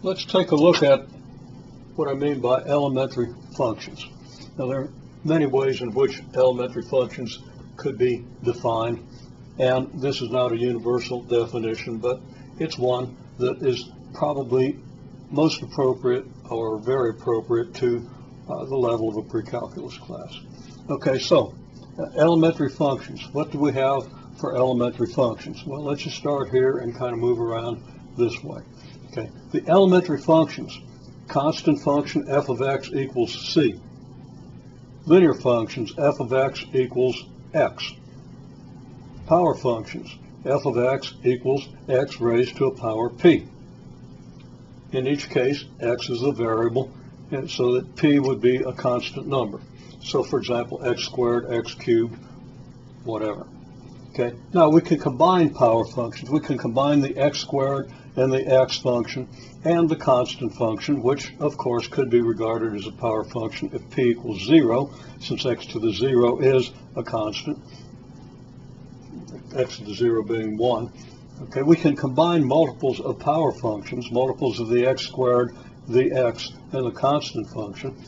let's take a look at what I mean by elementary functions. Now, there are many ways in which elementary functions could be defined, and this is not a universal definition, but it's one that is probably most appropriate or very appropriate to the level of a pre-calculus class. Okay, so elementary functions. What do we have for elementary functions? Well, let's just start here and kind of move around this way. Okay, the elementary functions: constant function f of x equals c. Linear functions, f of x equals x. Power functions, f of x equals x raised to a power p. In each case, x is a variable, and so that p would be a constant number. So, for example, x squared, x cubed, whatever. Okay. Now we can combine power functions. We can combine the x squared and the x function and the constant function, which of course could be regarded as a power function if p equals 0, since x to the 0 is a constant, x to the 0 being 1. Okay, we can combine multiples of power functions, multiples of the x squared, the x, and the constant function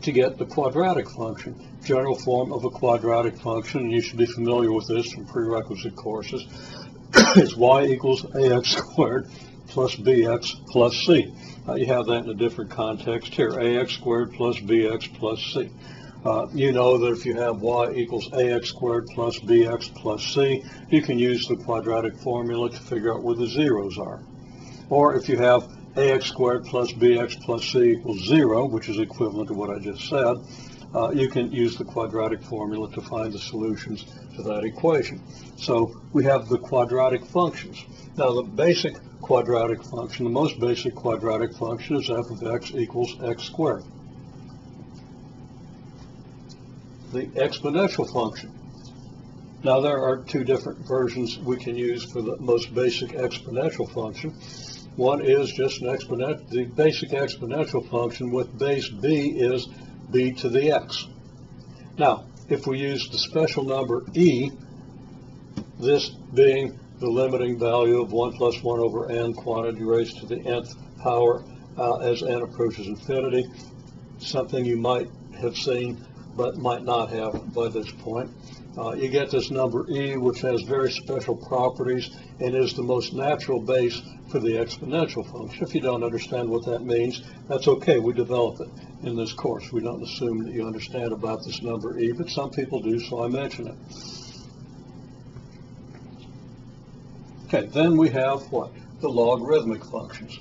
to get the quadratic function, general form of a quadratic function, and you should be familiar with this from prerequisite courses. It's y equals ax squared plus bx plus c. You have that in a different context here, ax squared plus bx plus c. You know that if you have y equals ax squared plus bx plus c, you can use the quadratic formula to figure out where the zeros are. Or if you have ax squared plus bx plus c equals 0, which is equivalent to what I just said, you can use the quadratic formula to find the solutions to that equation. So we have the quadratic functions. Now the basic quadratic function, the most basic quadratic function is f of x equals x squared. The exponential function. Now there are two different versions we can use for the most basic exponential function. One is just an exponential, the basic exponential function with base b is b to the x. Now, if we use the special number e, this being the limiting value of 1 plus 1 over n quantity raised to the nth power as n approaches infinity, something you might have seen but might not have by this point. You get this number e, which has very special properties and is the most natural base for the exponential function. If you don't understand what that means, that's okay. We develop it in this course. We don't assume that you understand about this number e, but some people do, so I mention it. Okay, then we have what? The logarithmic functions.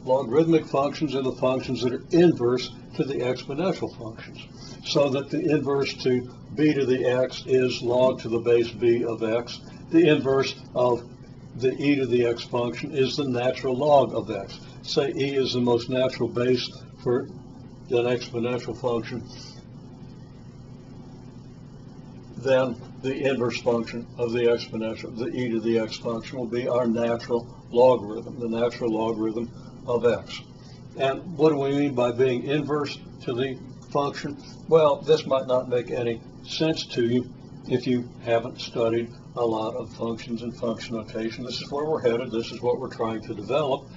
Logarithmic functions are the functions that are inverse to the exponential functions, so that the inverse to b to the x is log to the base b of x. The inverse of the e to the x function is the natural log of x. Say e is the most natural base for an exponential function, then the inverse function of the exponential, the e to the x function, will be our natural logarithm, the natural logarithm of x. And what do we mean by being inverse to the function? Well, this might not make any sense to you if you haven't studied a lot of functions and function notation. This is where we're headed. This is what we're trying to develop.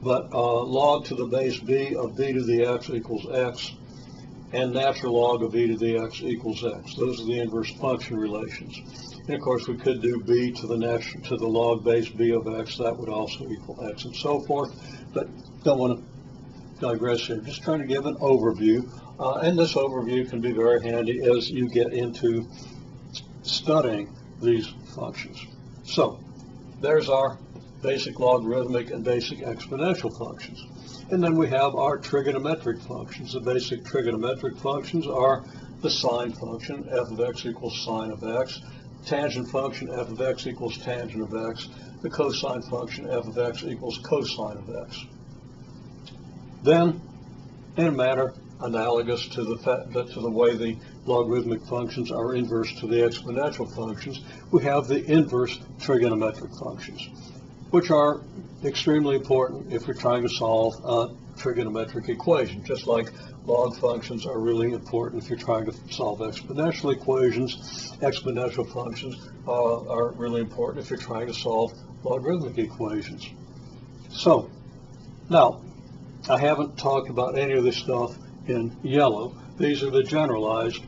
But log to the base b of b to the x equals x, and natural log of e to the x equals x. Those are the inverse function relations. And of course, we could do b to the log base b of x. That would also equal x, and so forth. But don't want to digress here. Just trying to give an overview. And this overview can be very handy as you get into studying these functions. So there's our basic logarithmic and basic exponential functions. And then we have our trigonometric functions. The basic trigonometric functions are the sine function, f of x equals sine of x, tangent function, f of x equals tangent of x, the cosine function, f of x equals cosine of x. Then, in a manner analogous to the way the logarithmic functions are inverse to the exponential functions, we have the inverse trigonometric functions, which are extremely important if you're trying to solve a trigonometric equation, just like log functions are really important if you're trying to solve exponential equations. Exponential functions are really important if you're trying to solve logarithmic equations. So Now, I haven't talked about any of this stuff in yellow. These are the generalized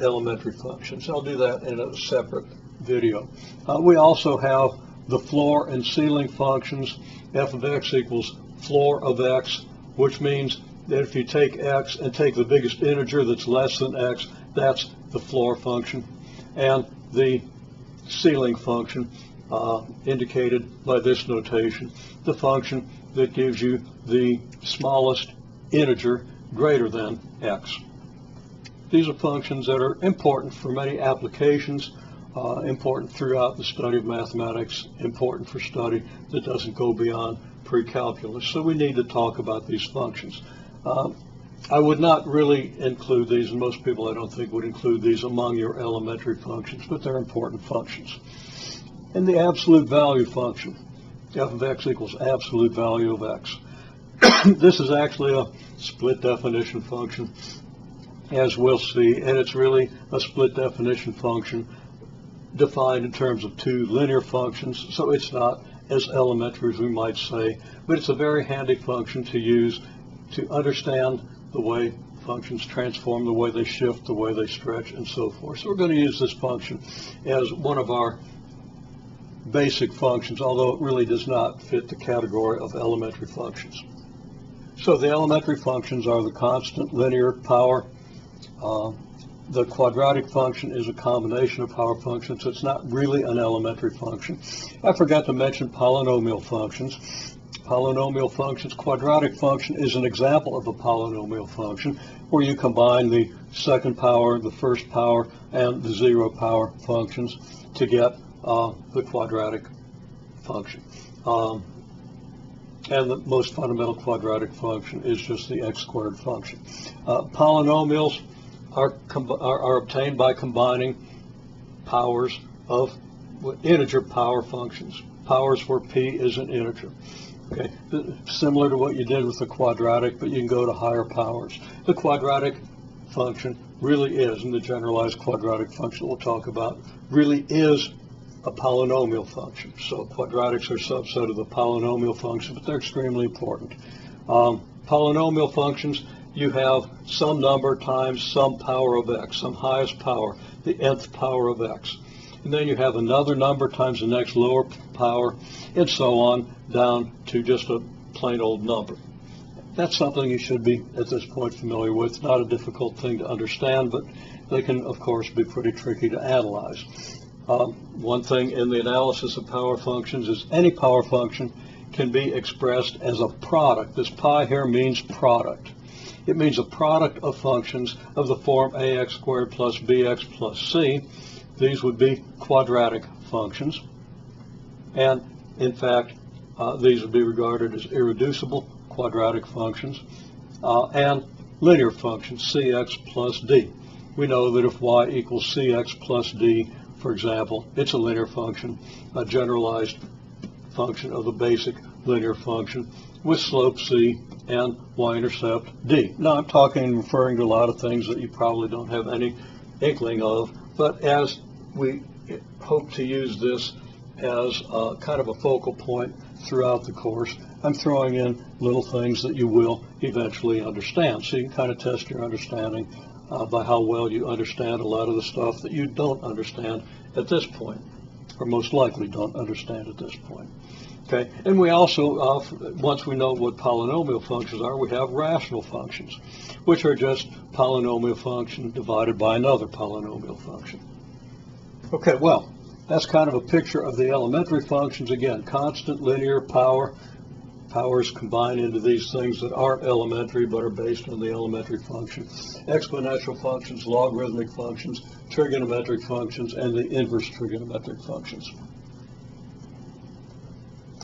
elementary functions. I'll do that in a separate video. We also have the floor and ceiling functions. F of x equals floor of x, which means that if you take x and take the biggest integer that's less than x, that's the floor function. And the ceiling function, indicated by this notation, the function that gives you the smallest integer greater than x. These are functions that are important for many applications, important throughout the study of mathematics, important for study that doesn't go beyond pre-calculus. So we need to talk about these functions. I would not really include these, and most people I don't think would include these among your elementary functions, but they're important functions. And the absolute value function, f of x equals absolute value of x. This is actually a split definition function, as we'll see, and it's really a split definition function defined in terms of two linear functions, so it's not as elementary as we might say, but it's a very handy function to use to understand the way functions transform, the way they shift, the way they stretch, and so forth. So we're going to use this function as one of our basic functions, although it really does not fit the category of elementary functions. So the elementary functions are the constant, linear, power. The quadratic function is a combination of power functions, so it's not really an elementary function. I forgot to mention polynomial functions. Polynomial functions, quadratic function is an example of a polynomial function where you combine the second power, the first power, and the zero power functions to get the quadratic function. And the most fundamental quadratic function is just the x squared function. Polynomials are obtained by combining powers of integer power functions, powers where p is an integer. Okay, similar to what you did with the quadratic, but you can go to higher powers. The quadratic function really is, and the generalized quadratic function we'll talk about, really is a polynomial function. So quadratics are a subset of the polynomial function, but they're extremely important. Polynomial functions, you have some number times some power of x, some highest power, the nth power of x. And then you have another number times the next lower power, and so on, down to just a plain old number. That's something you should be, at this point, familiar with. It's not a difficult thing to understand, but they can, of course, be pretty tricky to analyze. One thing in the analysis of power functions is any power function can be expressed as a product. This pi here means product. It means a product of functions of the form ax squared plus bx plus c. These would be quadratic functions. And in fact, these would be regarded as irreducible quadratic functions and linear functions, cx plus d. We know that if y equals cx plus d, for example, it's a linear function, a generalized function of the basic linear function with slope c and y-intercept d. Now I'm talking and referring to a lot of things that you probably don't have any inkling of, but as we hope to use this as kind of a focal point throughout the course, I'm throwing in little things that you will eventually understand. So you can kind of test your understanding by how well you understand a lot of the stuff that you don't understand at this point, or most likely don't understand at this point. Okay, and we also, once we know what polynomial functions are, we have rational functions, which are just polynomial function divided by another polynomial function. Okay, well, that's kind of a picture of the elementary functions. Again, constant, linear, power. Powers combine into these things that aren't elementary but are based on the elementary function. Exponential functions, logarithmic functions, trigonometric functions, and the inverse trigonometric functions.